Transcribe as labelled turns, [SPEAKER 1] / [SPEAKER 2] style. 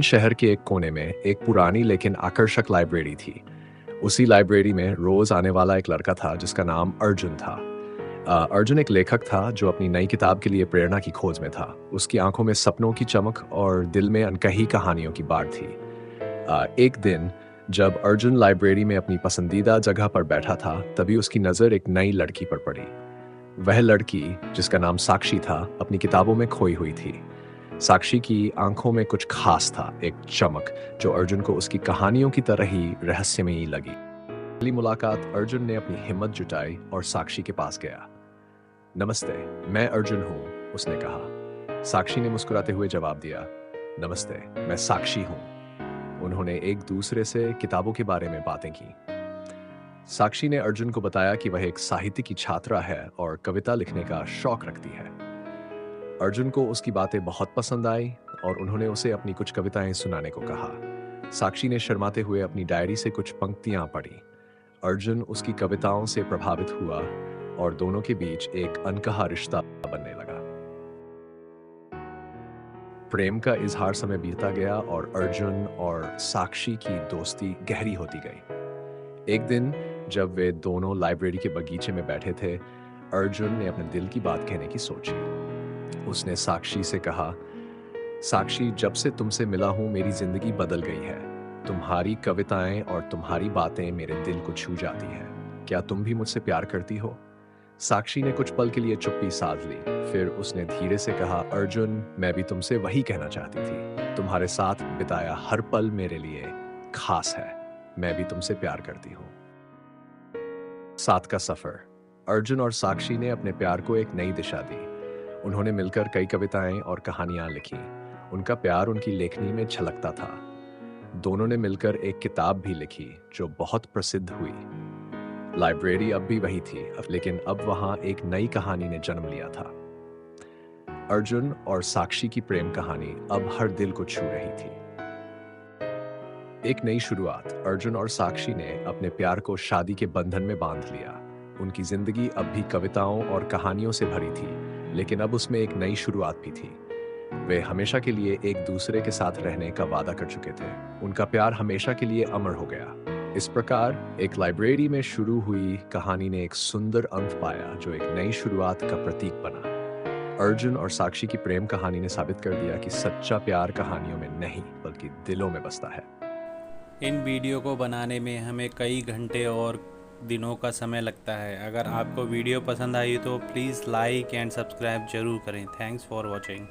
[SPEAKER 1] अर्जुन शहर के एक कोने में एक पुरानी लेकिन आकर्षक लाइब्रेरी थी। उसी लाइब्रेरी में रोज आने वाला एक लड़का था जिसका नाम अर्जुन था। अर्जुन एक लेखक था जो अपनी नई किताब के लिए प्रेरणा की खोज में था। उसकी आंखों में सपनों की चमक और दिल में अनकही कहानियों की बाढ़ थी। एक दिन जब अर्जुन लाइब्रेरी में अपनी पसंदीदा जगह पर बैठा था, तभी उसकी नज़र एक नई लड़की पर पड़ी। वह लड़की, जिसका नाम साक्षी था, अपनी किताबों में खोई हुई थी। साक्षी की आंखों में कुछ खास था, एक चमक जो अर्जुन को उसकी कहानियों की तरह ही रहस्यमयी लगी। पहली मुलाकात अर्जुन ने अपनी हिम्मत जुटाई और साक्षी के पास गया। नमस्ते, मैं अर्जुन हूँ, उसने कहा। साक्षी ने मुस्कुराते हुए जवाब दिया, नमस्ते, मैं साक्षी हूँ। उन्होंने एक दूसरे से किताबों के बारे में बातें की। साक्षी ने अर्जुन को बताया कि वह एक साहित्य की छात्रा है और कविता लिखने का शौक रखती है। अर्जुन को उसकी बातें बहुत पसंद आई और उन्होंने उसे अपनी कुछ कविताएं सुनाने को कहा। साक्षी ने शर्माते हुए अपनी डायरी से कुछ पंक्तियां पढ़ी। अर्जुन उसकी कविताओं से प्रभावित हुआ और दोनों के बीच एक अनकहा रिश्ता बनने लगा। प्रेम का इजहार समय बीतता गया और अर्जुन और साक्षी की दोस्ती गहरी होती गई। एक दिन जब वे दोनों लाइब्रेरी के बगीचे में बैठे थे, अर्जुन ने अपने दिल की बात कहने की सोची। उसने साक्षी से कहा, साक्षी, जब से तुमसे मिला हूं मेरी जिंदगी बदल गई है। तुम्हारी कविताएं और तुम्हारी बातें मेरे दिल को छू जाती हैं। क्या तुम भी मुझसे प्यार करती हो? साक्षी ने कुछ पल के लिए चुप्पी साध ली। फिर उसने धीरे से कहा, अर्जुन, मैं भी तुमसे वही कहना चाहती थी। तुम्हारे साथ बिताया हर पल मेरे लिए खास है। मैं भी तुमसे प्यार करती हूँ। साथ का सफर। अर्जुन और साक्षी ने अपने प्यार को एक नई दिशा दी। उन्होंने मिलकर कई कविताएं और कहानियां लिखी। उनका प्यार उनकी लेखनी में झलकता था। दोनों ने मिलकर एक किताब भी लिखी जो बहुत प्रसिद्ध हुई। लाइब्रेरी अब भी वही थी, लेकिन अब वहां एक नई कहानी ने जन्म लिया था। अर्जुन और साक्षी की प्रेम कहानी अब हर दिल को छू रही थी। एक नई शुरुआत। अर्जुन और साक्षी ने अपने प्यार को शादी के बंधन में बांध लिया। उनकी जिंदगी अब भी कविताओं और कहानियों से भरी थी, लेकिन अब उसमें एक नई शुरुआत भी थी। वे हमेशा के लिए एक दूसरे के साथ रहने का वादा कर चुके थे। उनका प्यार हमेशा के लिए अमर हो गया। इस प्रकार एक लाइब्रेरी में शुरू हुई कहानी ने एक सुंदर अंत पाया जो एक नई शुरुआत का प्रतीक बना। अर्जुन और साक्षी की प्रेम कहानी ने साबित कर दिया कि सच्चा प्यार कहानियों में नहीं बल्कि दिलों में बसता है।
[SPEAKER 2] इन वीडियो को बनाने में हमें कई घंटे और दिनों का समय लगता है। अगर आपको वीडियो पसंद आई तो प्लीज़ लाइक एंड सब्सक्राइब ज़रूर करें। Thanks for watching.